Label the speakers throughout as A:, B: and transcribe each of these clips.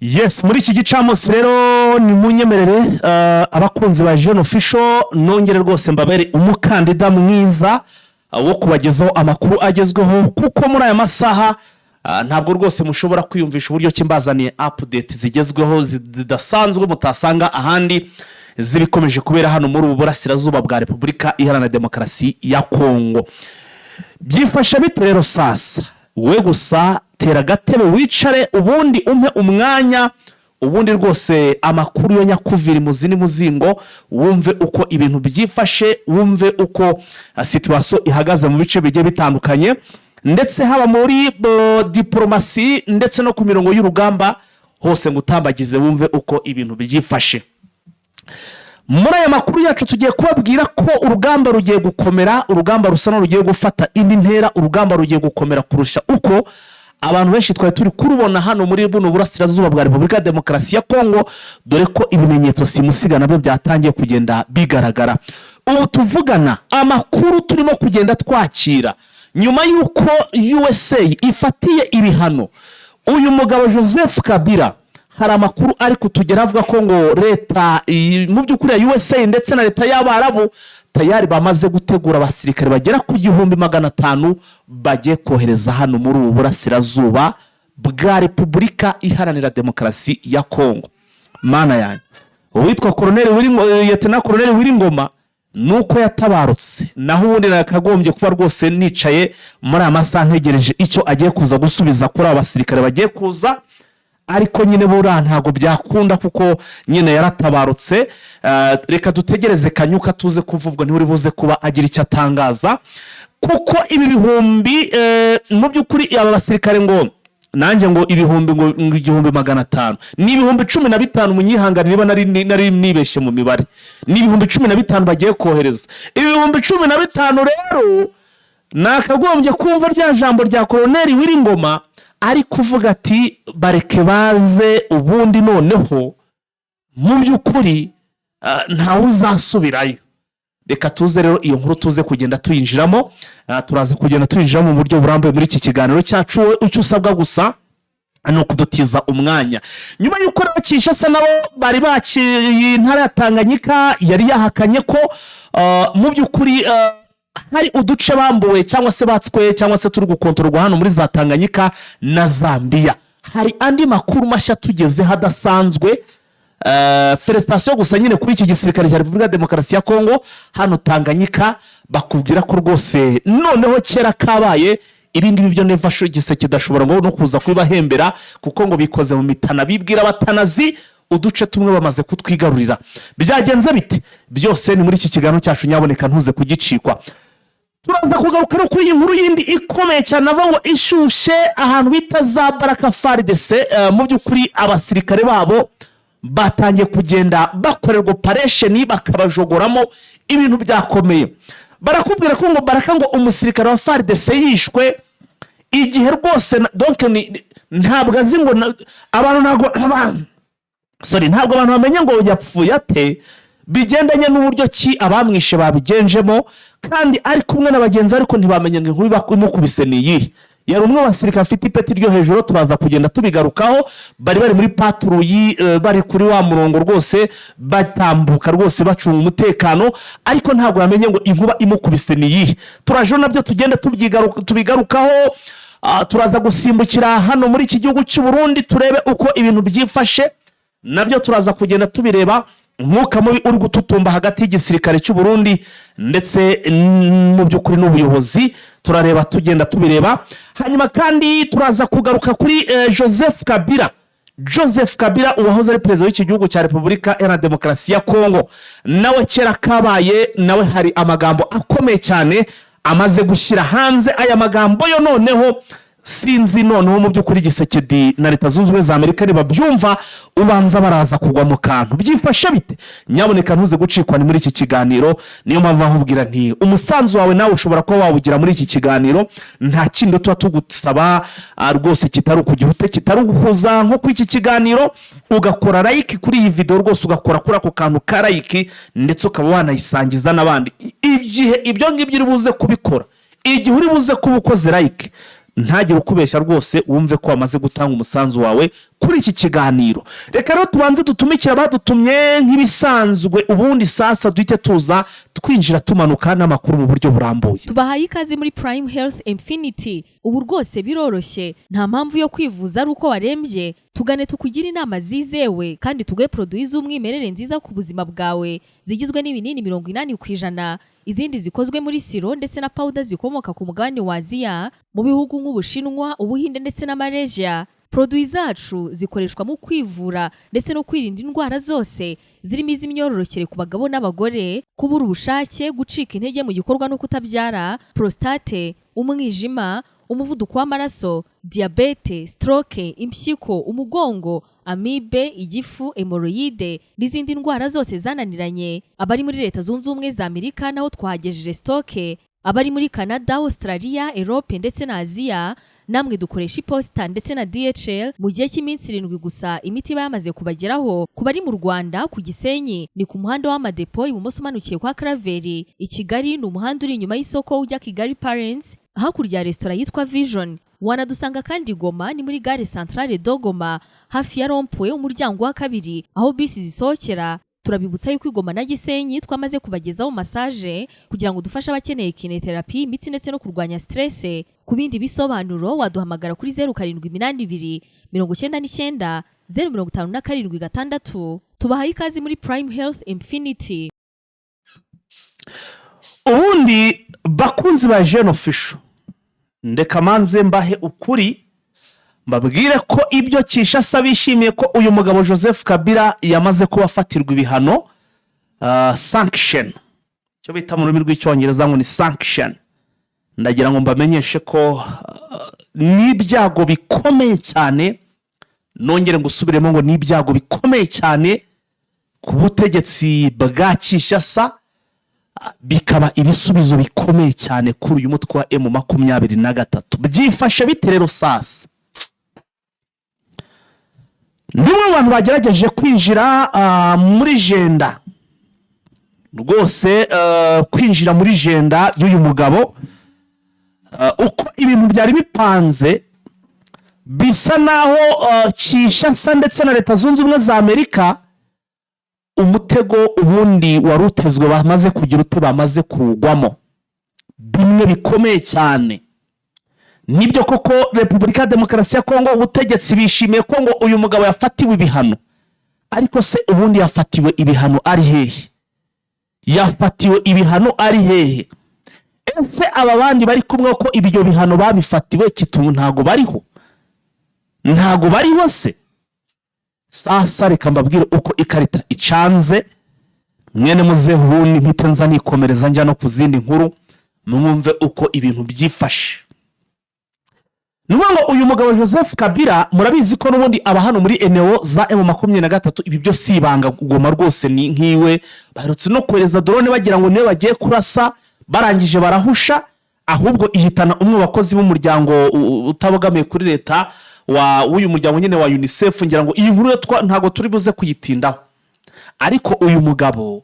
A: Yes, muri iki gicamunsi rero ni munyemerere abakunzi ba Jeune Official nongere rwose mbabere umukandida mwiza wo kubagezaho amakuru agezweho kuko muri aya masaha ntabwo rwose mushobora kwiyumvisha uburyo kimbazaniye update zigezweho zidasanzwe mutasanga ahandi zibikomeje kubera hano muri uburasirazuba bwa Repubulika Iharanira Demokarasi ya Kongo. Byifasha bite rero sasa we gusa tera gatebe wicare ubundi umpe umwanya ubundi rwose amakuru yo nyakuvira muzini muzingo wumve uko ibintu byifashe, wumve uko situation ihagaze mu bice bigiye bitandukanye ndetse haba muri diplomasi ndetse no ku mirongo y'urugamba hose ngutambagize wumve uko ibintu byifashe. Muri aya makuru yacu tugiye kubabwira ko urugamba rugiye gukomera, urugamba rusana rugiye gufata indi ntera, urugamba rugiye gukomera kurusha uko abantu benshi twari turi kurubona hano muri buno burasirazuba bwa Repubulika Demokarasi ya Kongo, dore ko ibimenyetso simusiga nabyo byatangiye kugenda bigaragara. Ubu tuvugana amakuru turimo kugenda twakira nyuma yuko USA ifatiye ibihano uyu mugabo Joseph Kabila, hari amakuru ari kutugera avuga ko ngo leta mu by'ukuri ya USA ndetse na leta y'Abarabu tayari bamaze gutegura abasirikare bagera ku 1500 bagiye kohereza hano muri ubu burasirazuba bwa Repubulika Iharanira Demokarasi ya Kongo. Mana yanjye, uwitwa Lieutenant Colonel Wiringoma nuko yatabarutse, naho ubundi nakagombye kuba rwose nicaye muri amasaha ntegereje icyo agiye kuza gusubiza kuri abasirikare bagiye kuza, ariko nyine bura ntago byakunda kuko nyine yaratabarutse. Reka dutegereze Kanyuka tuze kuvubwa ni uri buze kuba agira icyo atangaza, kuko ibi bihumbi mu by'ukuri aba basirikare ngo nanjye ngo ibihumbi ngo 1500 ni ibihumbi 15 munyihangana niba nari nibeshye mu mibare, ni ibihumbi 15 bagiye kohereza. Ibihumbi 15 rero nakagombye kumva rya jambo rya Colonel Wiringoma ari kuvuga ati bareke baze ubundi noneho mu by'ukuri ntawe uzasubirayo. Reka tuze rero iyo nkuru tuze kugenda tuyinjiramo, turaza kugenda tuyinjiramo mu buryo burambuye muri iki kiganiro cyacu. Icyo usabwa gusa no kudutiza umwanya. Nyuma y'uko bakisha se nabo bari bakiye intara ya Tanganyika yari yahakanye ko mu by'ukuri hari uduce bambuwe cyangwa se batswe cyangwa se turi gukontorwa hano muri za Tanganyika na Zambia. Hari andi makuru mashya tugeze hadasanzwe. Felicitation gusa nyine kuri iki gisirikare cya Repubulika Demokarasi ya Kongo hano Tanganyika, bakubwira ko rwose noneho kera kabaye ibindi bibyo neva sho giseke dashobora ngo no kuza kwibahembera kuko ngo bikoze mu mitana bibwira batanazi uduce tumwe bamaze kutwigarurira. Byagenze bite byose ni muri iki kiganiro cyacu, nyaboneka ntuze kugicikwa. Turaza kugaruka kuri iyi nkuru yindi ikomeye cyane ava ngo ishushe ahantu bita za Baraka FARDC. Mu by'ukuri abasirikare babo batangiye kugenda bakorerwa operation bakabajogoramo ibintu byakomeye. Barakubwira ko ngo Baraka ngo umusirikare wa FARDC yishwe igihe rwose donc ntabwo azi ngo abantu ntabwo abantu bamenye ngo yapfuye ate, bigendanye n'uburyo ki abamwishe babigenjemo kandi ari kumwe n'abagenzi ariko ntibamenye ngo inkuru bakubise niyi. Yari umwe wasirika afite ipeti ryo hejuru, turaza kugenda tubigarukaho. Bari muri patrouille bari kuri wa murongo rwose batambuka rwose bacunga umutekano, ariko ntabwo yamenye ngo inkuba imukubise niyi. Turaje nabyo tugenda tubigarukaho. Turaza gusimbukira hano muri iki gihugu cy'u Burundi turebe uko ibintu byifashe, nabyo turaza kugenda tubireba. Mwuka mubi uri gututumba hagati y'igisirikare cy'u Burundi ndetse mu by'ukuri n'ubuyobozi, turareba tugenda tubireba. Hanyuma kandi turaza kugaruka kuri Joseph Kabila uwahoze ari perezida w'iki gihugu cya Repubulika Iharanira Demokarasi ya Kongo. Nawe kera kabaye, nawe hari amagambo akomeye cyane amaze gushyira hanze. Aya magambo yo noneho sinzi noneho mu by'ukuri Gisekedi na Leta Zunze Ubumwe za Amerika nibabyumva ubanza baraza kugwa mu kantu. Byifashe bite? Nyaboneka ntuze gucikwa ni muri iki kiganiro. Niyo mpamvu ahubwira nti umusanzu wawe nawe ushobora kuba wawugira muri iki kiganiro. Nta kindi tuba tugusaba rwose kitari ukugira ute, kitari uguhuza nko ku iki kiganiro ugakora like kuri iyi video rwose, ugakora kuri ako kantu ka like ndetse ukaba wanayisangiza n'abandi. Igihe ibyo ngibyo uri buze kubikora, igihe uri buze kubukoze like ntagire ukubeshya rwose, wumve ko wamaze gutanga umusanzu wawe kuri iki kiganiro. Reka rero tubanze dutumikira badutumye nk'ibisanzwe, ubundi sasa duhite tuza twinjira tumanuka n'amakuru mu buryo burambuye.
B: Tubahaye ikaze muri Prime Health Infinity. Ubu rwose biroroshye, nta mpamvu yo kwivuza ari uko warembye. Tugane tukugira inama zizewe kandi tuguhe produits z'umwimerere nziza ku buzima bwawe, zigizwe n'ibinini 80%, izindi zikozwe muri siro ndetse na powder zikomoka ku mugabane wa Aziya, mu bihugu nk'Ubushinwa, Ubuhinde ndetse na Malaysia. Produits zacu zikoreshwa mu kwivura ndetse no kwirinda indwara zose, zirimo iz'imyororokere ku bagabo n'abagore, kubura ubushake, gucika intege mu gikorwa no kutabyara, prostate, umwijima, umuvuduko w'amaraso, diabete, stroke, impyiko, umugongo, amibe, igifu, hemorrhoide n'izindi ndwara zose zananiranye. Abari muri Leta Zunze Ubumwe za Amerika naho twahagejeje stoke, abari muri Canada, Australia, Europe ndetse na Aziya namwe dukoresha iposita ndetse na DHL. Mu gihe cy'iminsi 7 gusa imiti bayamaze kubageraho. Ku bari mu Rwanda, ku Gisenyi ni ku muhanda w'amadepo ibumoso umanukiye kwa Karaveri. I Kigali ni umuhanda uri inyuma y'isoko ujya Kigali Parents, hakurya ya restaurant yitwa Vision. Wanadusanga kandi Goma ni muri gare centrale Dogoma, hafi ya Rompwe umuryango wa kabiri aho bisi zisohokera. Turabibutsa yuko Goma na Gisenyi twamaze kubagezaho massage kugira ngo dufashe abakeneye kinetherapy, imiti ndetse no kurwanya stress. Ku bindi bisobanuro waduhamagara kuri 0782 99 057 Tubahaye ikaze muri Prime Health Infinity.
A: Ubundi bakunzi ba Jeune Official, ndeka manze mbahe ukuri mbabwire ko ibyo Kinshasa bishimiye ko uyu mugabo Joseph Kabila yamaze kubafatirwa ibihano, sanction, cyo bita mu rurimi rw'icyongereza ngo ni sanction. Ndagira ngo mbamenyeshe ko n'ibyago bikomeye cyane, nongere ngusubiremo ngo n'ibyago bikomeye cyane ku butegetsi bwa Kinshasa, bikaba ibisubizo bikomeye cyane kuri uyu mutwe wa M23. Byifashe bite rero sasa? Ndimwe abantu bagerageje kwinjira muri jenda, rwose kwinjira muri jenda y'uyu mugabo, uko ibintu byari bipanze bisa naho Kinshasa ndetse na Leta Zunze Ubumwe za Amerika umutego ubundi warutezwe bamaze kugira ute bamaze kugwamo bimwe bikomeye cyane. Nibyo koko Repubulika ya Demokarasi ya Kongo ubutegetsi bishimiye ko ngo uyu mugabo yafatiwe ibihano, ariko se ubundi yafatiwe ibihano ari hehe? Yafatiwe ibihano ari hehe? Ese aba bandi bari kumwe ko ibyo bihano babifatiwe kitungu ntago bariho? Ntago bariho se? Sasa reka mbabwire uko ikarita icanze, mwene muzehe ubundi mpite nza nikomereza njya no kuzindi nkuru mwumve uko ibintu byifashe. Nuko uyu mugabo Joseph Kabila murabizi ko nubundi aba hano muri eneo za M23, ibi byo sibanga Goma rwose ni nkiwe, baherutse no kohereza drone bagira ngo niwe bagiye kurasa, barangije barahusha, ahubwo ihitana umwe wakozi b'umuryango utabogamiye kuri leta wa uyu muryango nyene wa UNICEF. Ngira ngo iyi nkuru ntago turi buze kuyitindaho, ariko uyu mugabo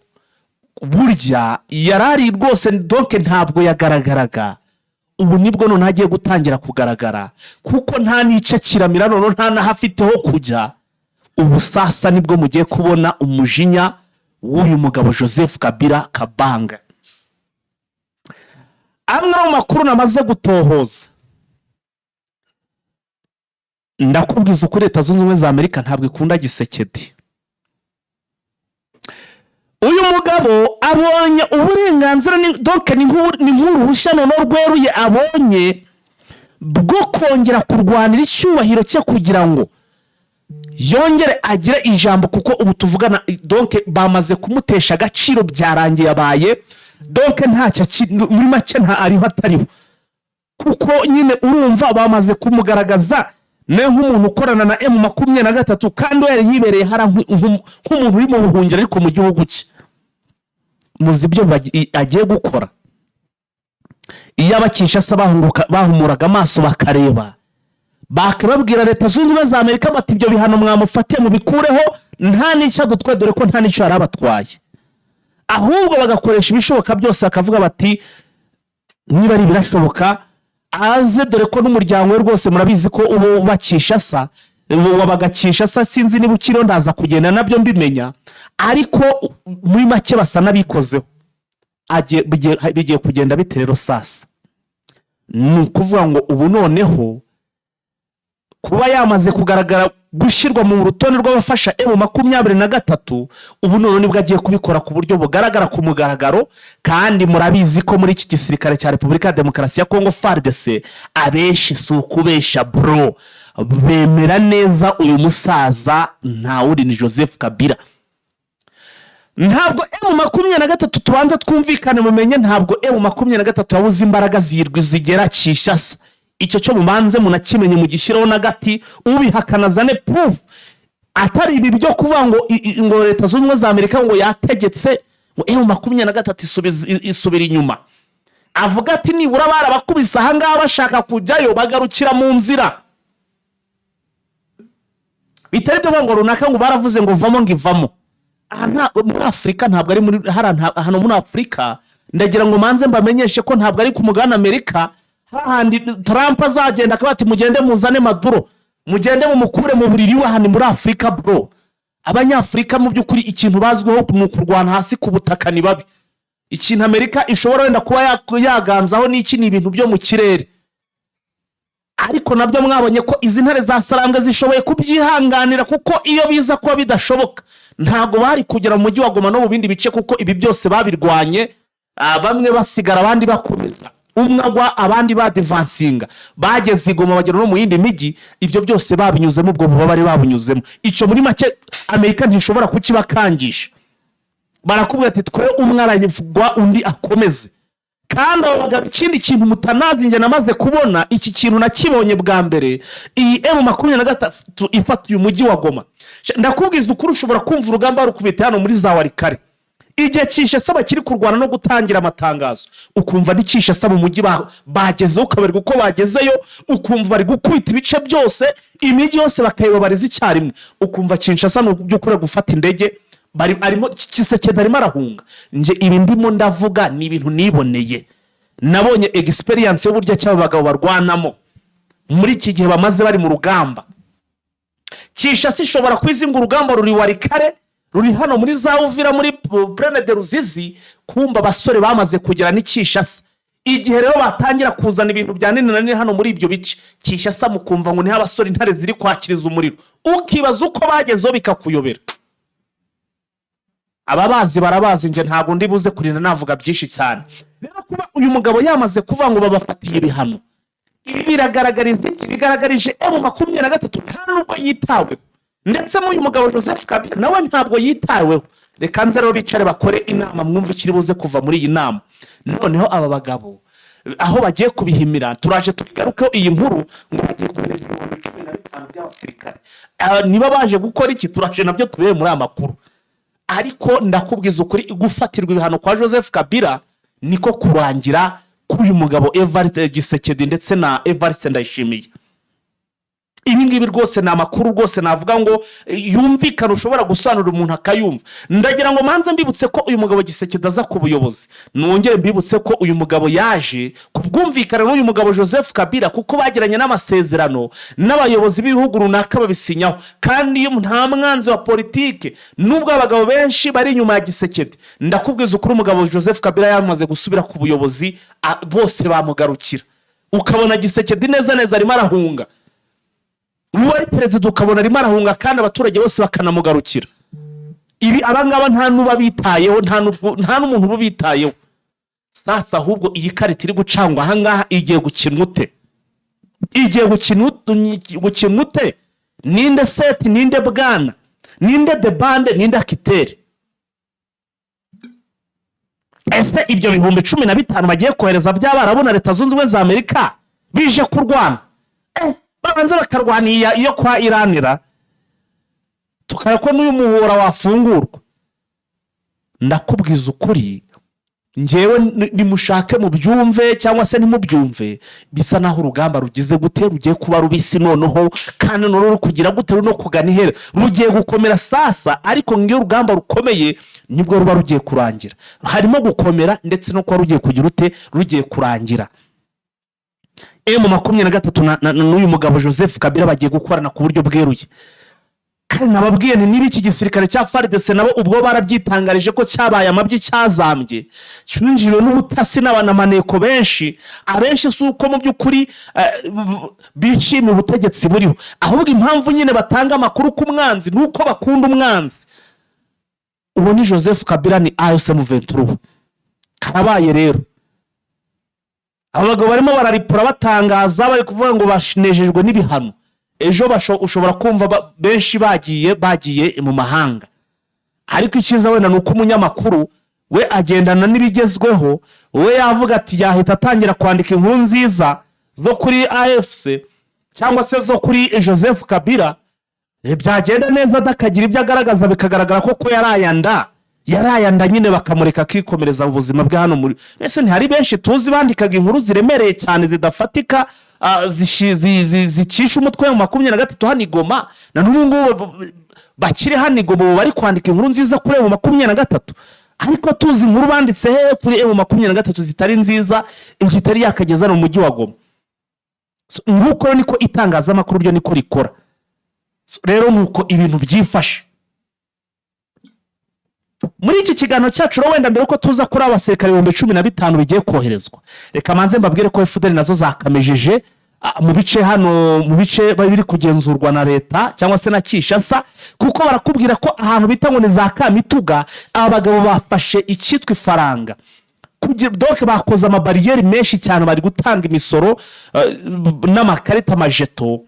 A: burya yarari rwose donc ntabwo yagaragaraga. Ubu nibwo none hagiye gutangira kugaragara, kuko nta nice kiramira none nta nahafiteho kujya. Ubu sasa nibwo mugiye kubona umujinya w'uyu mugabo Joseph Kabila Kabanga. Amwe mu makuru namaze gutohoza, ndakubwiza uko Leta Zunze Ubumwe za Amerika ntabwo ikunda Gisekedi. Uyu mugabo abonye uburenganzira donc ni nk'uruhushya none rweruye abonye bwo kongera kurwanira icyubahiro cye kugira ngo yongere agire ijambo, kuko ubu tuvugana donc bamaze kumutesha agaciro, byarangiye abaye donc ntacyo muri make nta ariho atariho, kuko nyine urumva bamaze kumugaragaza ne nk'umuntu ukorana na M23 kandi yari yibereye hara nk'umuntu uri mu buhungiro ariko mu gihugu cye. Muzi byo agiye gukora. Iyo Kinshasa bahumuraga amaso bakareba, bakababwira Leta Zunze Ubumwe za Amerika bati ibyo bihano mwamufate mu bikureho, nta nicyo dutwe, dore ko nta nicyo yarabatwaye. Ahubwo bagakoresha ibishoboka byose, akavuga bati niba ari birashoboka aze, dore ko n'umuryango we rwose murabizi ko ubu Kinshasa wabagakisha sa sinzi niba ukiriho ndaza kugenda nabyo mbimenya, ariko muri make basa n'abikozeho bigiye kugenda bite rero sasa. Ni ukuvuga ngo ubu noneho kuba yamaze kugaragara gushyirwa mu rutonde rw'abafasha M23, ubu none nibwo agiye kubikora ku buryo bugaragara ku mugaragaro. Kandi murabizi ko muri iki gisirikare cya Repubulika ya Demokarasi ya Kongo FARDC abenshi si ukubesha bro, bemera neza uyu musaza ntawuri ni Joseph Kabila. Ntabwo M23 tubanza twumvikane mumenye, ntabwo M23 yabuze imbaraga zigera Kinshasa. Icyo cyo mubanze munakimenye mu gishyiraho nagati, ubihakana zane proof. Atari ibi byo kuvuga ngo Leta Zunze Ubumwe za Amerika ngo yategetse ngo M23 isubira inyuma. Avuga ati nibura barabakubise aha ngaha bashaka kujyayo bagarukira mu nzira. Bitari byo ngo runaka ngo baravuze ngo vamo ngivamo. Muri Afurika ntabwo ari muri hano muri Afurika, ndagira ngo manze mbamenyeshe ko ntabwo ari ku mugabane Amerika hahandi Trump azagenda akabati mugende muzane Maduro, mugende mumukure mu buriri we hano muri Afurika bro. Abanyafurika mu by'ukuri ikintu bazwiho ni ukurwana hasi ku butaka, ni babi. Ikintu Amerika ishobora wenda kuba yaganzaho n'iki ni ibintu byo mu kirere, ariko nabyo mwabonye ko izi ntare za Sarambwe zishoboye kubyihanganira, kuko iyo biza kuba bidashoboka ntago bari kugera mu mujyi wa Goma no mu bindi bice, kuko ibi byose babirwanye. Bamwe basigara abandi bakomeza, umwagwa abandi badivansinga, bageze i Goma bagera no mu yindi migi. Ibyo byose babinyuzemo, ubwo buba bari babunyuzemo. Icyo muri make Amerika ntishobora kukibakangisha. Barakubwira ati twe umwaranyivugwa undi akomeze. Kandi abagabo ikindi kintu mutanazi nje namaze kubona, iki kintu nakibonye bwa mbere, iyi M23 ifata uyu mujyi wa Goma. Ndakubwiza ukuri, ushobora kumva urugamba rukubita hano muri za Warikare. Igihe Kinshasa bakiri kurwana no gutangira amatangazo, ukumva ni Kinshasa mu mujyi bagezeho, ukaberwa uko bagezeyo, ukumva bari gukubita ibice byose, imijyi yose bakayibabariza icyarimwe. Ukumva Kinshasa no byukuri gufata indege arimo Kisekedi arimo arahunga. Nje ibi ndimo ndavuga ni ibintu niboneye, nabonye experience yo burya cyaba abagabo barwanamo muri iki gihe bamaze bari mu rugamba. Kinshasa ishobora kwizinga urugamba ruri Warikare, ruri hano muri za Uvira muri Plaine de Ruzizi, kumba basore bamaze kugera ni Kinshasa. Igihe rero batangira kuzana ibintu bya nini hano muri ibyo bice Kinshasa, mukumva ngo ni abasore intare ziri kwakiriza umuriro, ukibaza uko bagezeho bikakuyobera. Ababazi barabazi, nje ntago ndi buze kurinda navuga byinshi cyane. Rero kuba uyu mugabo yamaze kuvuga ngo babafatiye ibihano, ibi bigaragarije M23 nta nubwo yitaweho, ndetse mu uyu mugabo Joseph Kabila nawe ntabwo yitaweho. Reka nze rero bicare bakore inama, mwumve ikiri buze kuva muri iyi nama. Noneho aba bagabo aho bagiye kubihimira, turaje tugarukeho iyi nkuru ngo bagiye kohereza 15 by'abasirikare. Niba baje gukora iki turaje nabyo tubere muri amakuru. Ariko ndakubwiza ukuri, gufatirwa ibihano kwa Joseph Kabila niko kurangira k'uyu mugabo Evariste Gisekedi ndetse na Evariste Ndayishimiye. Ibi ngibi rwose ni amakuru rwose navuga ngo yumvikana, ushobora gusobanura umuntu akayumva. Ndagira ngo manze mbibutse ko uyu mugabo Gisekedi aza ku buyobozi, nongere mbibutse ko uyu mugabo yaje kubwumvikana n'uyu mugabo Joseph Kabila, kuko bagiranye n'amasezerano n'abayobozi b'ibihugu runaka babisinyaho. Kandi iyo nta mwanzi wa politike, nubwo abagabo benshi bari inyuma ya Gisekedi, ndakubwiza ukuri umugabo Joseph Kabila yamaze gusubira ku buyobozi, bose bamugarukira. Ukabona Gisekedi neza neza arimo arahunga, uwari perezida ukabona arimo arahunga, kandi abaturage bose bakanamugarukira. Ibi abangaba nta nuba bitayeho, nta n'umuntu ubitayeho. Sasa ahubwo iyi karita iri gucangwa aha ngaha igiye gukinwa ute? Igiye gukinwa ute? Ninde Seti, ninde Bwana, ninde Debande, ninde Akitere? Ese ibyo bihumbi 15 bagiye kohereza by'Abarabu na Leta Zunze Ubumwe za Amerika bije kurwana, babanza bakarwaniya iyo kwa Iranira, tukayako n'uyu muhora wafungurwa. Ndakubwiza ukuri, ngewe nimushake mu byumve cyangwa se nimubyumve, bisa naho urugamba rugize gute, rugiye kuba rubisi noneho, kandi no ruri kugira gute no kugana ihere, rugiye gukomera sasa. Ariko ngiyo urugamba rukomeye nibwo ruba rugiye kurangira, harimo gukomera ndetse no kwa rugiye kugira ute, rugiye kurangira. M23 n'uyu mugabo Joseph Kabila bagiye gukorana ku buryo bweruye. Kandi nababwiye ni niba iki gisirikare cya FARDC nabo ubwo barabyitangarije ko cyabaye amabyi cyazambye cyunjiriwe n'ubutasi n'abanamaneko benshi abenshi suko mu by'ukuri bishimiye ubutegetsi buriho, ahubwo impamvu nyine batanga amakuru ku mwanzi nuko bakunda umwanzi. Ubu ni Joseph Kabila ni M23 karabaye rero. Abagabo barimo bararipura batangaza bari kuvuga ngo bashinejejwe n'ibihano. Ejo ushobora kumva benshi bagiye mu mahanga, ariko icyiza wenda nuko umunyamakuru we agendana n'ibigezweho, we yavuga ati yahita atangira kwandika inkuru nziza zo kuri AFC cyangwa se zo kuri Joseph Kabila, byagenda neza dakagira ibyo agaragaza bikagaragara ko yarayanda nyine bakamureka akikomereza ubuzima bwe hano muri. Ese ntihari benshi tuzi bandikaga inkuru ziremereye cyane zidafatika zicisha umutwe mu 23 hano Goma, na n'ubungu bakire hano Goma bari kwandika inkuru nziza kuri mu 23, ariko tuzi inkuru banditse he kuri mu 23 zitari nziza igitari yakageza no mujyi wa Goma. Nguko niko itangazamakuru ryo niko rikora. Rero nuko ibintu byifashe muri iki kiganiro cyacu. Wenda mbere uko tuza kuri abasirikare 15,000 bigiye koherezwa, reka manze mbabwire ko FDL nazo zakamejeje mu bice hano, mu bice biri kugenzurwa na leta cyangwa se na Kinshasa, kuko barakubwira ko ahantu bita ngo ni za Kamituga abagabo bafashe icyitwa ifaranga, donc bakoze amabariyeri menshi cyane, bari gutanga imisoro n'amakarita majeto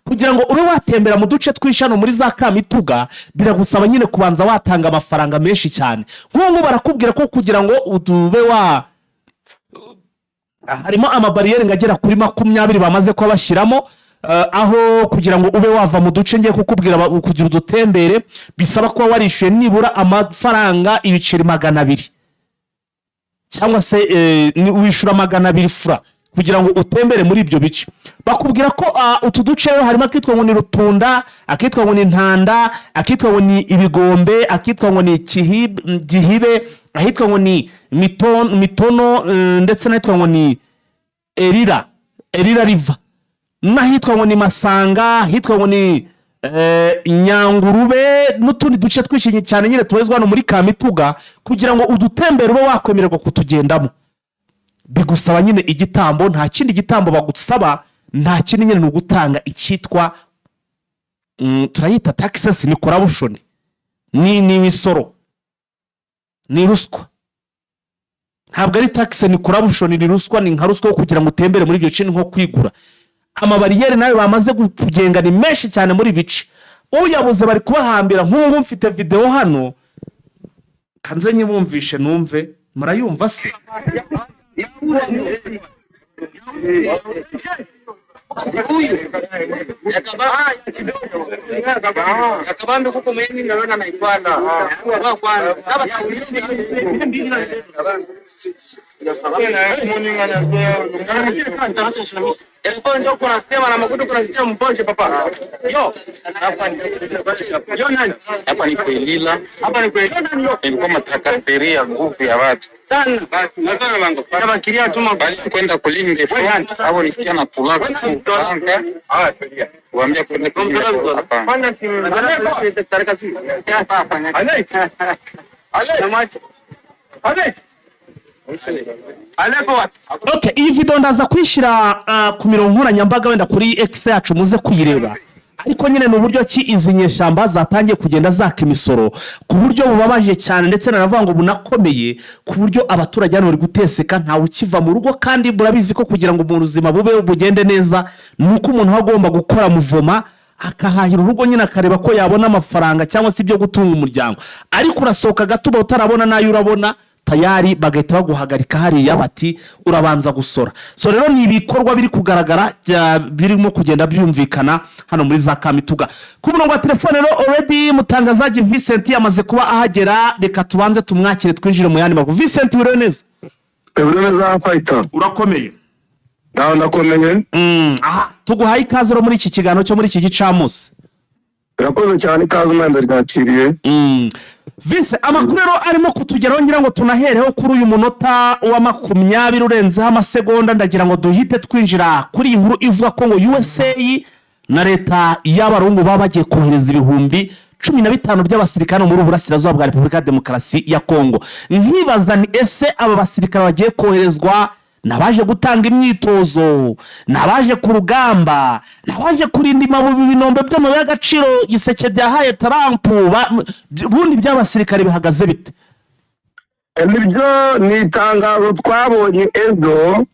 A: kugira ngo ube watembera mu duce twishano muri za Kamituga. Biragusaba nyine kubanza watanga amafaranga menshi cyane. Nk'ubu barakubwira ko kugira ngo udube harimo amabariyeri ngagera kuri 20 bamaze ko bashyiramo, aho kugira ngo ube wava mu duce ngiye kukubwira kugira udutembere bisaba ko warishyuye nibura amafaranga ibiceri 200 cyangwa se wishura 200 francs kugira ngo utembere muri ibyo bice. Bakubwira ko utu duce harimo akitwa ngo ni Rutunda, akitwa ngo ni Ntanda, akitwa ngo ni Ibigombe, akitwa ngo ni Gihibe, ahitwa ngo ni Mitono, ndetse n'ahitwa ngo ni Erira River, n'ahitwa ngo ni Masanga, ahitwa ngo ni Nyangurube, n'utundi duce twishimye cyane nyine tuwezwa hano muri Kamituga, kugira ngo udutembere ube wakwemererwa kutugendamo. Bigusaba nyine igitambo, nta kindi gitambo bagusaba, nta kindi nyine n'ugutanga icyitwa turayita taxes, ni corruption, ni imisoro, ni ruswa. Ntabwo ari tax, ni corruption, ni ruswa, ni nka ruswa kugira ngo utembere muri ibyo kintu nko kwigura. Amabariyeri nayo bamaze kugenga ni menshi cyane muri bice. Uyabuze bari kubahambira. Nk'ubu mfite video hano, kanze nyibumvishe numve, murayumva se?
C: Yakabambe kuko mwenye naona naipanda kwa kwanza Elponjo kuna sema na makudu kuna sitia mponje papa. Yo. Yo nani?
D: Hapa ni Kwelila.
C: Hapa ni Kwelila nani yo?
D: Ilikuwa matakasteria nguvu ya watu.
C: Sana. Nataka lango. Kama kiria tuma
D: bali kwenda kulinde front. Hapo nisikia na tulaka kutanka.
C: tulia.
D: Waambia kwenda kulinde hapa.
C: Panda kimu. Nataka tarika si. Hapa. Alai. Alai. Alai.
A: Okay, iyi video ndaza kwishira ku mirongo nkoranyambaga wenda kuri X yacu muze kuyireba, ariko nyine mu buryo ki izi nyeshamba zatangiye kugenda zaka imisoro ku buryo bubabaje cyane, ndetse naravuga ngo bunakomeye, ku buryo abaturage hano bari guteseka ntawe ukiva mu rugo. Kandi burabizi ko kugira ngo mu buzima bube bugende neza nuko umuntu agomba gukora muvoma akahahira urugo nyine akareba ko yabona amafaranga cyangwa se ibyo gutunga umuryango. Ariko urasohoka gatuba utarabona nayo urabona tayari bagahita baguhagarika hariya bati urabanza gusora. So rero ni ibikorwa biri kugaragara birimo kugenda byumvikana hano muri za Kamituga. Ku murongo wa telefone rero already mutangazaji Vincent yamaze kuba ahagera, reka tubanze tumwakire twinjire mu yandi makuru. Vincent uri neza?
E: Uri neza fighter.
A: Urakomeye?
E: Ndakomeye.
A: Aha tuguhaye ikaze muri iki kiganiro cyo muri iki gicamusi.
E: Birakoze cyane ikaze umwenda ryakiriye.
A: Vince, amakuru rero arimo kutugeraho ngira ngo tunahereho kuri uyu munota wa 20 urenzeho amasegonda, ndagira ngo duhite twinjira kuri iyi nkuru ivuga ko ngo USA na leta y'abarungu baba bagiye kohereza ibihumbi 15 by'abasirikare muri Burasirazuba bwa Repubulika ya Demokarasi ya Kongo. Nkibaza ni ese aba basirikare bagiye koherezwa nabaje gutanga imyitozo, nabaje ku rugamba, nabaje kurinda imabubi binombe by'amabuye y'agaciro giseke byahaye Trump, bundi by'abasirikare bihagaze bite?
E: Nibyo ni itangazo twabonye ejo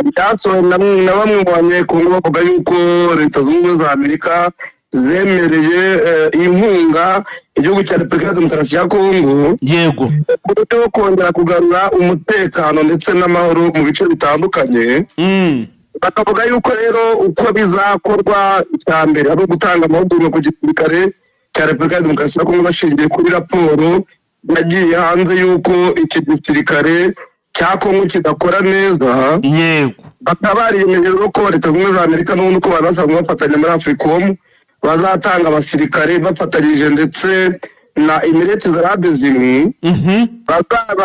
E: byasohoye na bamwe mu banyekongo bavuga yuko leta zunze ubumwe za Amerika zemereye inkunga igihugu cya Repubulika ya Demokarasi ya Kongo,
A: yego,
E: byo kongera kugarura umutekano ndetse n'amahoro mu bice bitandukanye. Bakavuga yuko rero uko bizakorwa cya mbere ari gutanga amahugurwa ku gisirikare cya Repubulika ya Demokarasi ya Kongo bashingiye kuri raporo yagiye hanze yuko iki gisirikare cya Kongo kidakora neza.
A: Yego,
E: bakaba bariyemeje ko leta zunze ubumwe za Amerika n'ubundi uko bari basanzwe bafatanya muri Africom bazatanga abasirikare bafatanyije ndetse na Emirates Arabes Unis.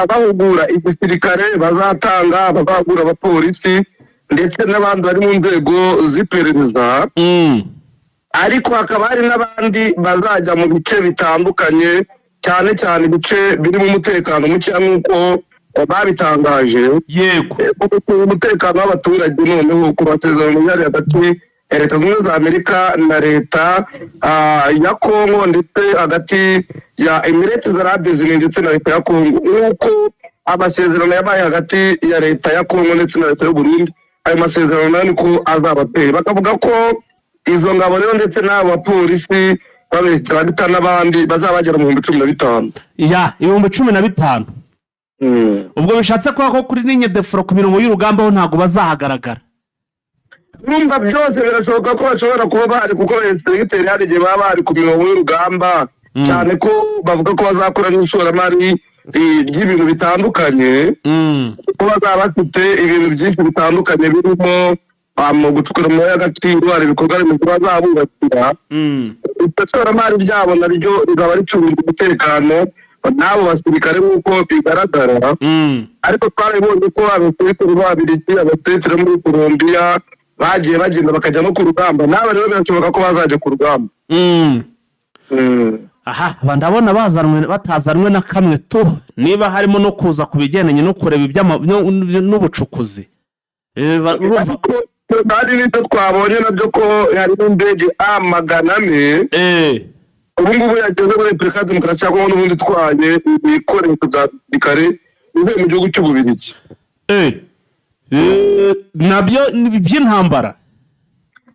E: bahugura igisirikare, bazahugura abapolisi ndetse n'abandi bari mu nzego z'iperereza. Ariko hakaba hari n'abandi bazajya mu bice bitandukanye, cyane cyane ibice birimo umutekano muke nk'uko babitangaje.
A: Yego,
E: umutekano w'abaturage noneho ku masezerano yari hagati ya leta zunze ubumwe za Amerika na leta ya Kongo ndetse hagati ya Emirates Arabes Unis ndetse na leta ya Kongo, nk'uko amasezerano yabaye hagati ya leta ya Kongo ndetse na leta y'u Burundi. Ayo masezerano nayo niko azabateye. Bakavuga ko izo ngabo rero ndetse n'abo bapolisi b'abesitradita n'abandi bazabagera mu 15,000.
A: ya 15,000. Ubwo bishatse ko kuri linye de front ku mirongo y'urugamba ho ntago bazahagaragara.
E: Urumva byose birashoboka ko bashobora kuba bari, kuko abesitraditeri hari igihe baba bari ku mirongo y'urugamba, cyane ko bavuga ko bazakora n'ishoramari ry'ibintu bitandukanye, ko bazaba bafite ibintu byinshi bitandukanye birimo mu gucukura amabuye y'agaciro, hari ibikorwa remezo bazabubakira. Ishoramari ryabo naryo rizaba ricungira umutekano n'abo basirikare nk'uko bigaragara. Ariko twarabonye ko abasirikare b'Ababiligi, abasirikare muri Colombia bagiye bagenda bakajya no ku rugamba, n'aba rero birashoboka ko bazajya ku rugamba.
A: Aha, ndabona batazanwe na kamwe tu, niba harimo no kuza kubigendanye no kureba n'ubucukuzi.
E: Kandi nito twabonye nabyo ko hari n'indege A400 ubu ngubu yageze muri Repubulika ya Demokarasi ya Kongo n'ubundi twaye ibikoresho bya gisirikare bivuye mu gihugu cy'Ububiligi.
A: Nabyo by'intambara,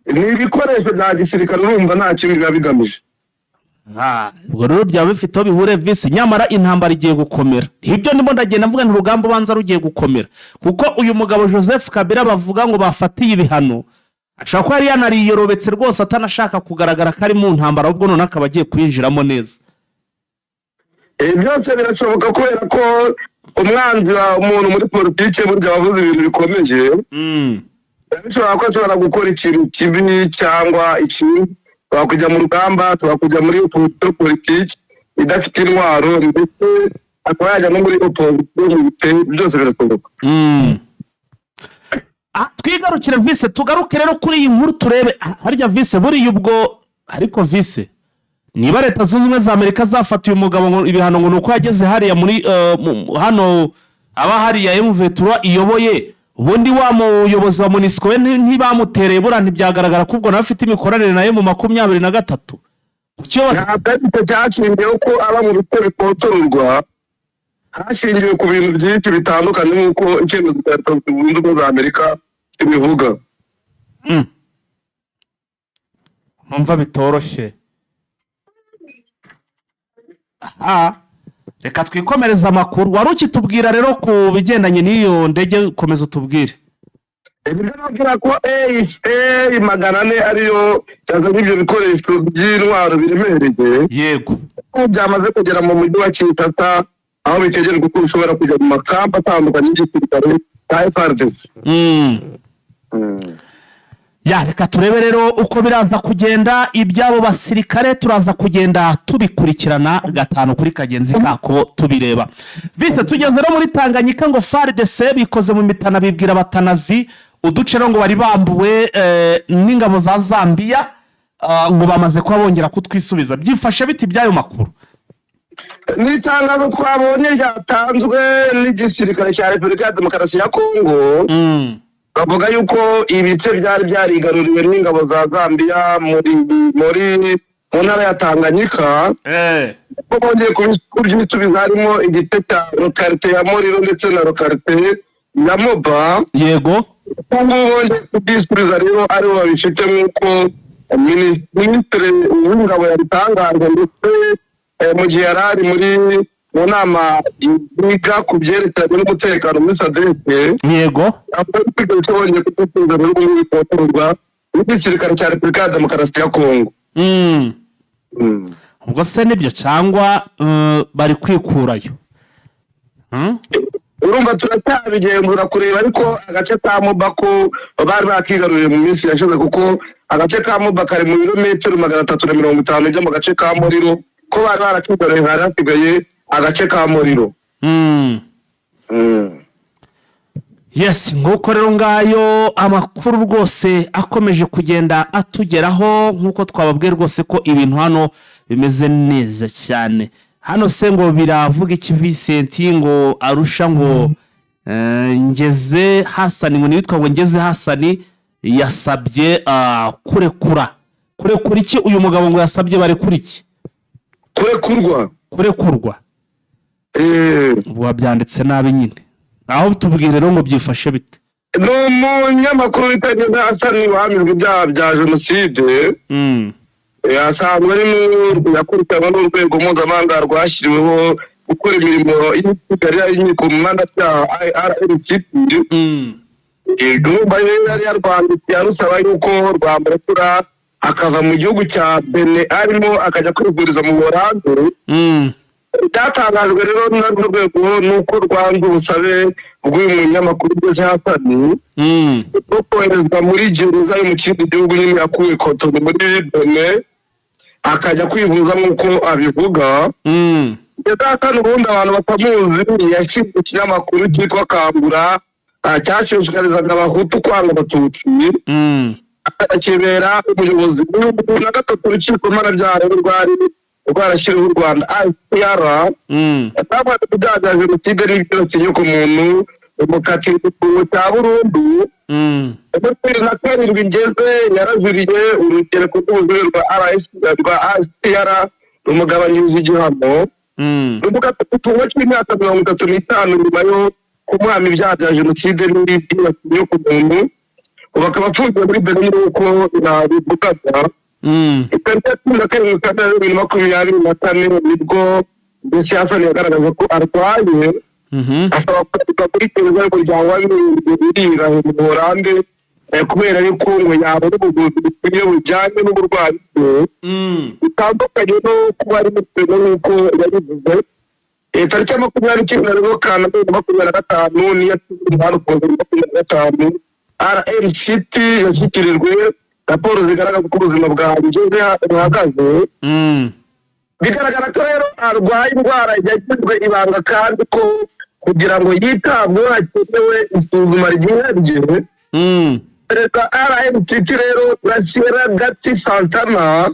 E: ni ibikoresho bya gisirikare, urumva nta kintu biba bigamije.
A: Ubwo rero byaba bifite aho bihure Visi, nyamara intambara igiye gukomera. Ibyo ndimo ndagenda mvuga urugamba ubanza rugiye gukomera, kuko uyu mugabo Joseph Kabila bavuga ngo bafatiye ibihano ashaka ko yari yanariyorobetse rwose atanashaka kugaragara ko ari mu ntambara, ahubwo none akaba agiye kuyinjiramo neza.
E: Byose birashoboka kubera ko umwanzi wa umuntu muri politike burya bavuze ibintu bikomeje. Bishobora ko ashobora gukora ikintu kibi cyangwa ikintu, bakujya mu rugamba, bakujya muri politiki idafite intwaro, ndetse akaba yajya no muri opposition. Byose birashoboka.
A: Twigarukire Visi, tugaruke rero kuri iyi nkuru turebe harya Visi buriya ubwo. Ariko Visi, niba leta zunze ubumwe za Amerika zafatiye umugabo ngo ibihano ngo nuko yageze hariya muri hano aba hariya M23 iyoboye, ubundi wa muyobozi wa MONUSCO ntibamutereye bura ntibyagaragara ko ubwo nafite imikoranire nayo mu 23.
E: Ntabwo cyashingiye ko aba mu bice bikontororwa, hashingiwe ku bintu byinshi bitandukanye nk'uko icyemezo cya leta zunze ubumwe za Amerika kibivuga.
A: Numva bitoroshye. Reka twikomereza amakuru. Wari ukitubwira rero ku bigendanye n'iyo ndege, komeza utubwire.
E: Bigaragara ko A400 ariyo yazanye ibyo bikoresho by'intwaro biremereye.
A: Yego,
E: byamaze kugera mu mujyi wa Kinshasa, aho bitegerejwe ko bishobora kujya mu makamba atandukanye y'igisirikare cya FARDC.
A: Ya reka turebe rero uko biraza kugenda iby'abo basirikare turaza kugenda tubikurikirana gatanu kuri kagenzi kako tubireba. Vise tugeze no muri Tanganyika ngo FARDC bikoze mu mitana bibwira abatanazi uduce ngo bari bambuwe n'ingabo za Zambia ngo bamaze kuba bongera kutwisubiza. Byifashe biti byayo makuru.
E: Ni itangazo twabonye ryatanzwe n'igisirikare cya Repubulika ya Demokarasi ya Kongo. Bavuga yuko ibice byari byarigaruriwe n'ingabo za Zambia muri mu ntara ya Tanganyika. Ko bongeye kubyisubiza harimo igice cya lokalite ya Moriro ndetse na lokalite ya Moba.
A: Yego.
E: Bongeye kubyisubiza rero ari bo babifite nk'uko Minisitiri w'ingabo yabitangaje ndetse mu gihe yari ari mu nama yiga ku byerekeranye n'umutekano muri SADC.
A: Yego.
E: Bongeye kubyisubiza rero mu bikorwa n'igisirikare cya Repubulika ya Demokarasi ya Kongo.
A: Ubwo se nibyo cyangwa bari kwikurayo?
E: Urumva turacyabigenzura kureba ariko agace ka Moba ko bari bakigaruriye mu minsi yashize kuko agace ka Moba kari mu birometero 350 byo mu gace ka Moriro ko bari barakigaruriye hari hasigaye agace ka Moriro.
A: Yes, nk'uko rero ngayo amakuru rwose akomeje kugenda atugeraho nk'uko twababwiye rwose ko ibintu hano bimeze neza cyane. Hano se ngo biravuga iki Vincent ngo Arusha ngo ngeze Hasani ngo nitwa ngo ngeze Hasani yasabye kurekura iki uyu mugabo ngo yasabye bare kuri iki kurekurwa wabyanditse nabi nyine aho tubwire rero ngo byifashe bite.
E: No munyamakuru witageze Hasani wahamijwe ibyaha bya jenoside. Yasanzwe ari yakurikiranwa n'urwego mpuzamahanga rwashyiriweho gukora imirimo y'Ikigali y'inkiko mu manza bya RRCP. Gahunda yari yarwandikiye arusaba yuko rwamurekura akava mu gihugu cya Benin arimo akajya kwivuriza mu Buholandi. Byatangajwe rero n'urwego nuko rwanze ubusabe bw'uyu munyamakuru ugeze Hasani bwo koherezwa muri gereza yo mu kindi gihugu nyine yakuwe Cotonou muri Benin akajya kwivuza nk'uko abivuga. Ndetse Hasani ubundi abantu batamuzi yashinze ikinyamakuru cyitwa Kangura cyashishikarizaga abahutu kwanga abatutsi. Akakibera umuyobozi w'igihugu na gatatu urukiko mpanabyaha rwarashyiriweho u Rwanda ICR. Atabanje kubyaha bya jenoside n'ibyose yo ku muntu umukatira igifungo cya burundu. Muri 2007 ngeze yarajuriye urugereko rw'ubujurire rwa ICR rumugabanyiriza igihano. Rumukatira igifungo cy'imyaka 35 nyuma yo kumuhama ibyaha bya jenoside n'ibyose yo ku muntu. Bakaba apfungiwe muri Benin nk'uko nabivugaga. Itariki ya 12 Kanama 2024 nibwo mbese Hasani yagaragaje ko arwaye. Asaba kuba muri gereza y'umuryango w'abibumbye mu Buholandi kubera yuko ngo yabona ubuvuzi bukwiye bujyanye n'uburwayi bwe. Bitandukanye no kuba ari mutwe nk'uko yabivuze. Tariki ya 29 Kanama 2025 niyo y'umuhanda kuza 2025 RMCT yashyikirijwe raporo zigaragaza ko ubuzima bwanjye buhagaze. Bigaragara ko rero arwaye indwara yagizwe ibanga kandi ko kugira ngo yitabweho hakenewe isuzuma ryihariye. Perezida RMCT rero Graciela Gatti Santana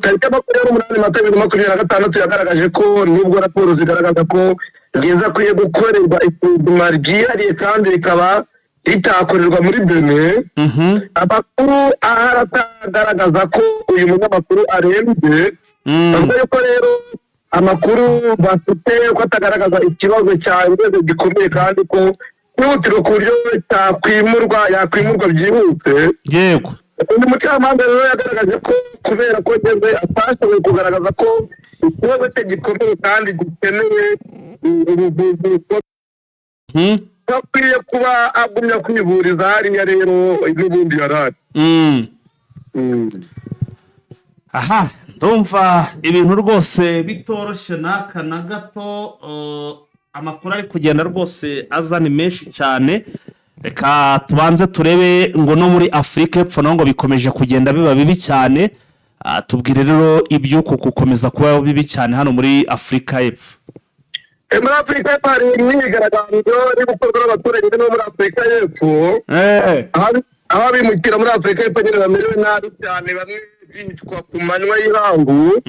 E: tariki ya 28 Mata 2026 yagaragaje ko nubwo raporo zigaragaza ko ngeze akwiye gukorerwa isuzuma ryihariye kandi rikaba ritakorerwa muri Benin. Amakuru aratagaragaza ko uyu munyamakuru arembye. Bavuga ko rero amakuru bafite ko atagaragaza ikibazo cyangwa gikomeye kandi ko kwihutirwa ku buryo yakwimurwa byihuse.
A: Yego.
E: Undi mucamanza rero yagaragaje ko kubera ko ngeze atashoboye kugaragaza ko ikibazo cye gikomeye kandi gikenewe ubuvuzi akwiye kuba agumya kwivuriza hariya rero n'ubundi yarari.
A: Aha ndumva ibintu rwose bitoroshye n'aka na gato. Amakuru ari kugenda rwose azana menshi cyane reka tubanze turebe ngo no muri Afurika y'Epfo naho ngo bikomeje kugenda biba bibi cyane. Tubwire rero iby'uku gukomeza kuba bibi cyane hano muri Afurika y'Epfo.
E: Muri Afurika y'Epfo hari imyigaragambyo iri gukorwa n'abaturage bo muri Afurika y'Epfo. Aho abimukira muri Afurika y'Epfo nyine bamerewe nabi cyane, bamwe bicwa ku manywa y'ihangu.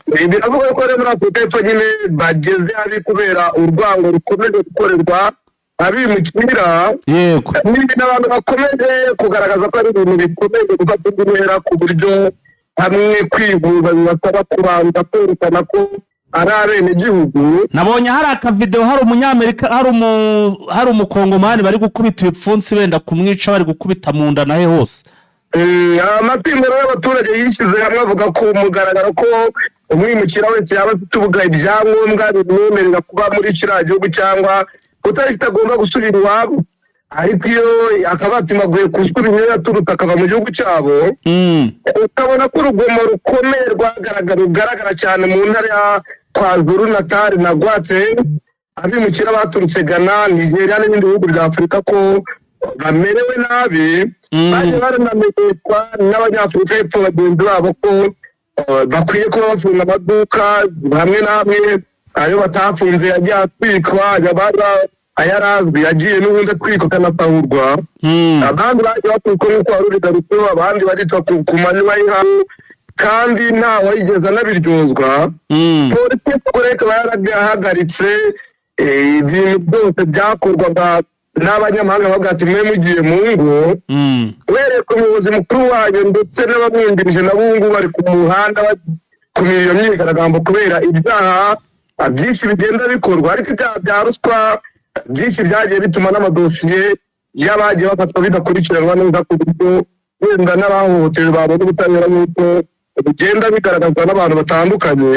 E: Biravuga ko rero muri Afurika y'Epfo nyine bageze habi kubera urwango rukomeje gukorerwa abimukira.
A: Yego.
E: N'abantu bakomeje kugaragaza ko ari ibintu bikomeje gufata intera ku buryo hamwe kwivuza bibasaba kubanza kwerekana ko ari abenegihugu.
A: Nabonye hari akavideo, hari umunyamerika, hari umukongomani bari gukubita ibipfunsi benda kumwica, bari gukubita mu nda nahe hose.
E: Amatimero y'abaturage yishyize hamwe avuga ko mugaragara ko umwimukira wese yaba afite ibyangombwa bimwemerera kuba muri kiriya gihugu cyangwa utarifite agomba gusubira iwabo, ariko iyo akabatimaguye kusubira iyo yaturutse akava mu gihugu cyabo. Ukabona ko urugomo rukomeye rugaragara cyane mu ntara ya KwaZulu Natal na Gauteng. Abimukira baturutse Ghana, Nigeria n'ibindi bihugu bya Afurika ko bamerewe nabi. Baje baranamenyeshwa n'Abanyafurika y'Epfo bagenzi babo ko bakwiye kuba bafunga amaduka hamwe na hamwe. Ayo batafunze yagiye atwikwa, ayarazwi yagiye n'ubundi atwikwa akanasahurwa. Abandi bagiye batwikwa nk'uko wari ubigarutse, abandi baricwa ku manywa y'ihangu kandi ntawe wayigeze anabiryozwa. Polisi y'Igihugu ikaba yarahagaritse ibintu byose byakorwaga n'abanyamahanga bavuga ati mwe mugiye mu ngo. Uhereye ku muyobozi mukuru wayo ndetse n'abamwungirije nabo ngubu bari ku muhanda bakumira iyo myigaragambyo kubera ibyaha byinshi bigenda bikorwa, ariko ibyaha bya ruswa byinshi byagiye bituma n'amadosiye y'abagiye bafatwa bidakurikiranwa neza ku buryo wenda n'abahohotewe babona ubutabera nk'uko bigenda bigaragazwa n'abantu batandukanye.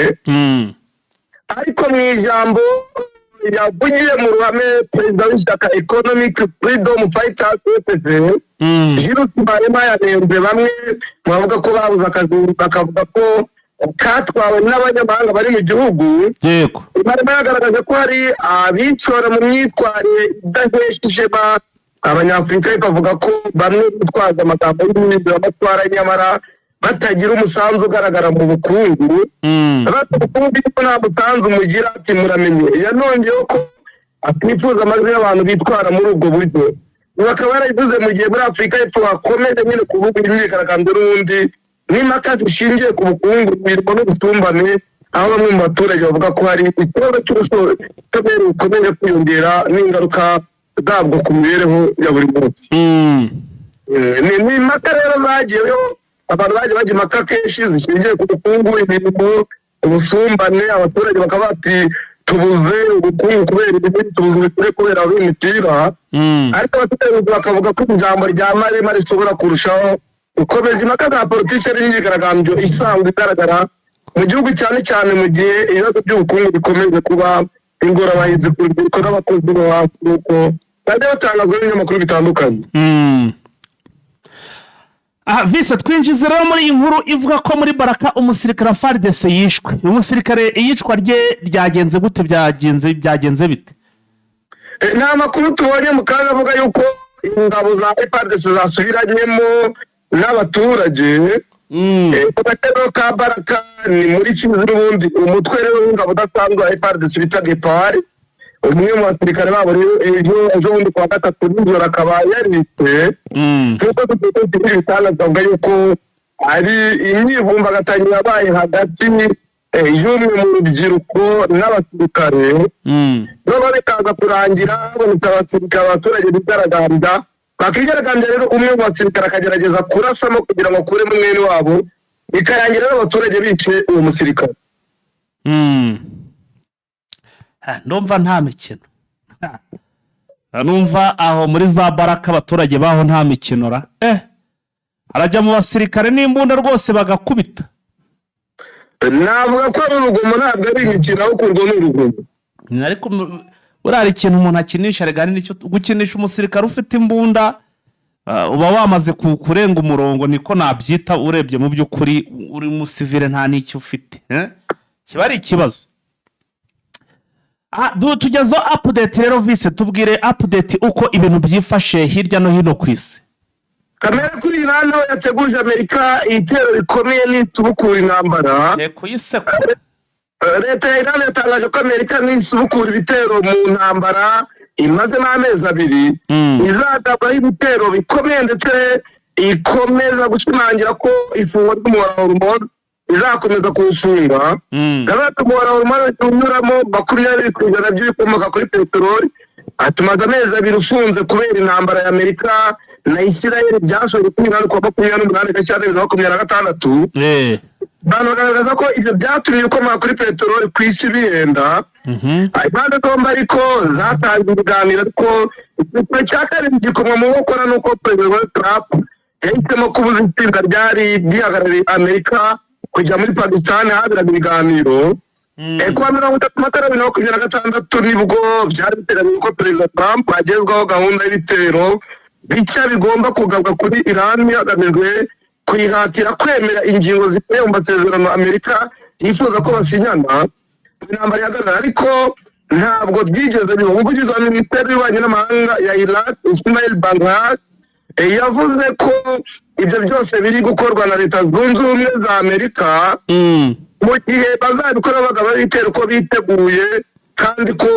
E: Ariko mu ijambo yavugiye mu ruhame perezida w'ishyaka Economic Freedom Fighters EFF, Jules Barema yanenze bamwe bavuga ko babuze akazi, bakavuga ko katwawe n'abanyamahanga bari mu gihugu.
A: Yego.
E: Barema yagaragaje ko hari abicora mu myitwarire idahesha ishema Abanyafurika, bavuga ko bamwe bitwaza amagambo y'imyitwarire nyamara batagira umusanzu ugaragara mu bukungu. Abatumva ko nta musanzu mugira, ati muramenye. Yanongeyeho ko atifuza amajwi y'abantu bitwara muri ubwo buryo. Bakaba barabivuze mu gihe muri Afurika y'Epfo hakomeje nyine kuvuga imyigaragambyo n'ubundi n'impaka zishingiye ku bukungu, imirimo n'ubusumbane, aho bamwe mu baturage bavuga ko hari ikibazo cy'ubushomeri bukomeje kwiyongera n'ingaruka zabwo ku mibereho ya buri munsi. Ni impaka rero zagiyeho, abantu bagiye bajya impaka kenshi zishingiye ku bukungu, imirimo, ubusumbane. Abaturage bakaba bati tubuze ubukungu kubera ibintu, tubuze ubukure kubera abimukira. Ariko abaturage bakavuga ko ijambo rya Marema rishobora kurushaho gukomeza impaka za politiki n'imyigaragambyo isanzwe igaragara mu gihugu, cyane cyane mu gihe ibibazo by'ubukungu bikomeje kuba ingorabahizi ku rubyiruko n'abakozi bo hasi, nk'uko bajya batangazwa n'ibinyamakuru bitandukanye.
A: Vise twinjize rero muri iyi nkuru ivuga ko muri Baraka umusirikare wa FARDC yishwe. Umusirikare iyicwa rye ryagenze gute, byagenze bite?
E: Nta makuru tubonye mu kanya avuga yuko ingabo za FARDC zasubiranyemo n'abaturage. Agatero ka Baraka ni muri Kivu n'ubundi umutwe rero w'ingabo udasanzwe wa FARDC bita Gepard. Umwe mu basirikare babo rero ejo bundi kuwa gatatu nijoro akaba yarishwe. Nk'uko dutekereza ibitangaza yuko ari imyivumbagatanyo yabaye hagati y'umwe mu rubyiruko n'abasirikare. Noneho bikaza kurangira habonetse abasirikare, abaturage bigaragambya, bakigaragambya rero umwe mu basirikare akagerageza kurasamo kugira ngo akuremo mwene wabo, bikarangira n'abaturage bice uwo musirikare.
A: Ndumva nta mikino, numva aho muri za Baraka abaturage baho nta mikino ra. Arajya mu basirikare n'imbunda rwose bagakubita.
E: Navuga ko ari urugomo, ntabwo ari imikino, ahubwo urwo ni urugomo.
A: Ariko urari ikintu umuntu akinisha, regani nicyo gukinisha umusirikare ufite imbunda, uba wamaze kurenga umurongo, niko nabyita. Urebye mu by'ukuri uri umusivile nta n'icyo ufite, kiba ari ikibazo. tugezo update rero Vise, tubwire update uko ibintu byifashe hirya no hino ku isi.
E: Kamere kuri Iran yateguje Amerika itero rikomeye n'isubukura intambara. Leta ya Iran yatangaje ko Amerika n'isubukura ibitero mu ntambara imaze n'amezi abiri, izagabwaho ibitero bikomeye ndetse ikomeza gushimangira ko ifungwa ry'umuhora wa Hormuz izakomeza kuwufunga. Gazeti umuhora wa Hormuz unyuramo 20% by'ibikomoka kuri peteroli, tumaze amezi abiri ufunze kubera intambara ya Amerika na Israel byashoboye kwinjira ku 28 Gashyantare 2026. Banagaragaza ko ibyo byatumye ibikomoka kuri peteroli ku isi bihenda. Impande zombi ariko zatangiye ibiganiro, ariko igikorwa cya kabiri gikomwa mu gukora nuko Perezida Trump yahisemo kubuza itsinda ryari rihagarariye Amerika kujya muri Pakistan haberaga ibiganiro. Kuwa 30 Mata 2026 nibwo byari biteganyijwe ko Perezida Trump agezwaho gahunda y'ibitero bica bigomba kugabwa kuri Iran hagamijwe kwihatira kwemera ingingo zikubiye mu masezerano Amerika yifuza ko basinyana. Intambara yagaragara ariko ntabwo byigeze biba. Umuvugizi wa Minisiteri y'Ububanyi n'Amahanga ya Iraq, Ismail Baghaei, yavuze ko ibyo byose biri gukorwa na Leta Zunze Ubumwe za Amerika mu gihe bazabikora bagaba ibitero ko biteguye, kandi ko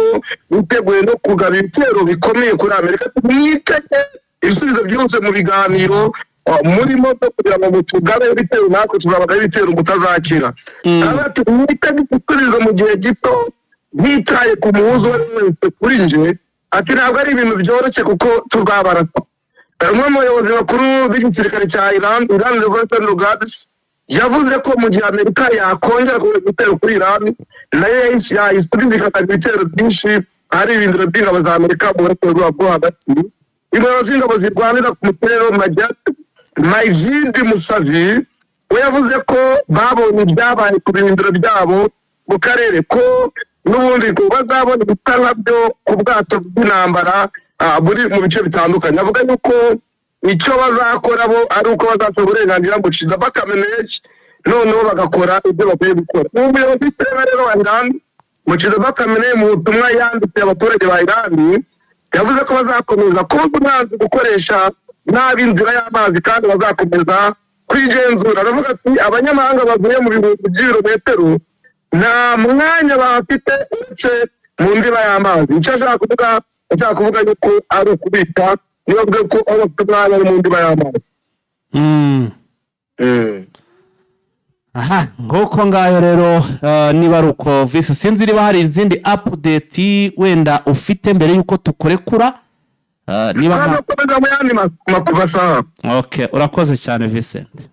E: biteguye no kugaba ibitero bikomeye kuri Amerika. Mwitege ibisubizo byose mu biganiro murimo byo kugira ngo tugabe ibitero, natwe tuzabaga ibitero mutazakira. Abati mwitege ibisubizo mu gihe gito bitaye ku muhuzo wese kuri nje, ati ntabwo ari ibintu byoroshye kuko tuzabarasa. Umwe mu bayobozi bakuru b'igisirikare cya Iran Revolutionary Guards, yavuze ko mu gihe Amerika yakongera gutera kuri Iran, nayo yayisubiza ikakaza ibitero byinshi hari ibindiro by'ingabo za Amerika mu burasirazuba bwo hagati. Ingabo z'ingabo zirwanira ku mutero Majid Musavi we yavuze ko babonye ibyabaye ku birindiro byabo mu karere, ko n'ubundi ko bazabona ibitanga byo ku bwato bw'intambara buri mu bice bitandukanye. Avuga yuko icyo bazakora bo ari uko bazasaba uburenganzira ngo Chiza bakameneje, noneho bagakora ibyo bakwiye gukora. Umuyobozi w'Ikirenga rero wa Iran mu Chiza bakameneje mu butumwa yandikiye abaturage ba Iran, yavuze ko bazakomeza kuba umwanzi gukoresha nabi inzira y'amazi kandi bazakomeza kwigenzura. Aravuga ati abanyamahanga bavuye mu bihumbi by'ibirometero nta mwanya bafite uretse mu ndiba y'amazi. Icyo ashaka kuvuga yuko ari ukubita, niba avuga ko aba afite umwanya ari mu ndiba y'amazi.
A: Nguko ngayo rero, niba ari uko Vise, sinzi niba hari izindi update wenda ufite mbere yuko tukurekura. Niba okay, urakoze cyane Vincent.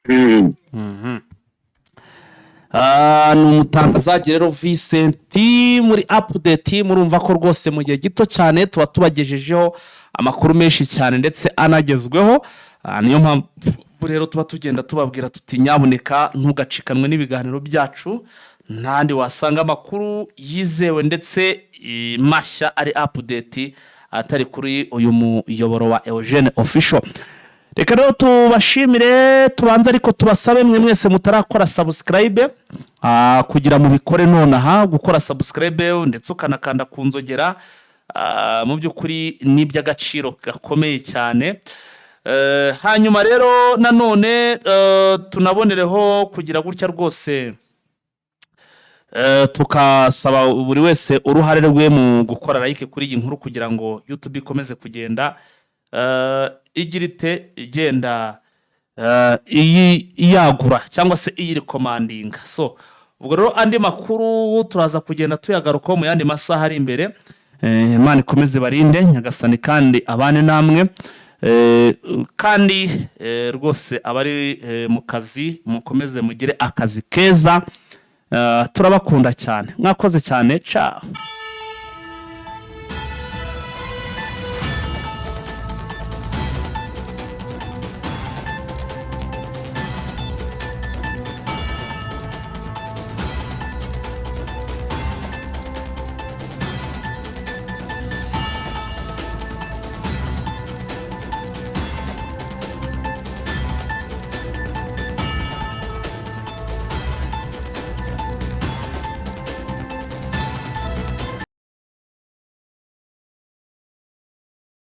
A: Ni umutangazaji rero Vincent muri update. Murumva ko rwose mu gihe gito cyane tuba tubagejejeho amakuru menshi cyane ndetse anagezweho. Niyo mpamvu rero tuba tugenda tubabwira tuti nyabuneka ntugacikanwe n'ibiganiro byacu, ntandi wasanga amakuru yizewe ndetse mashya ari update atari kuri uyu muyoboro wa Eugene Official. Reka rero tubashimire, tubanza ariko tubasabe mwe mwese mutarakora subscribe kugira mu bikore nonaha, gukora subscribe ndetse ukanakanda kunzogera. Mu by'ukuri ni by'agaciro gakomeye cyane. Hanyuma rero nanone tunabonereho kugira gutya rwose, tukasaba buri wese uruhare rwe mu gukora like kuri iyi nkuru kugira ngo YouTube ikomeze kugenda igirite igenda iyagura cyangwa se iyirikomandinga. So ubwo rero andi makuru turaza kugenda tuyagarukaho mu yandi masaha ari imbere. Imana ikomeze barinde Nyagasani kandi abane namwe, kandi rwose abari mu kazi mukomeze mugire akazi keza. Turabakunda cyane, mwakoze cyane. Ciao.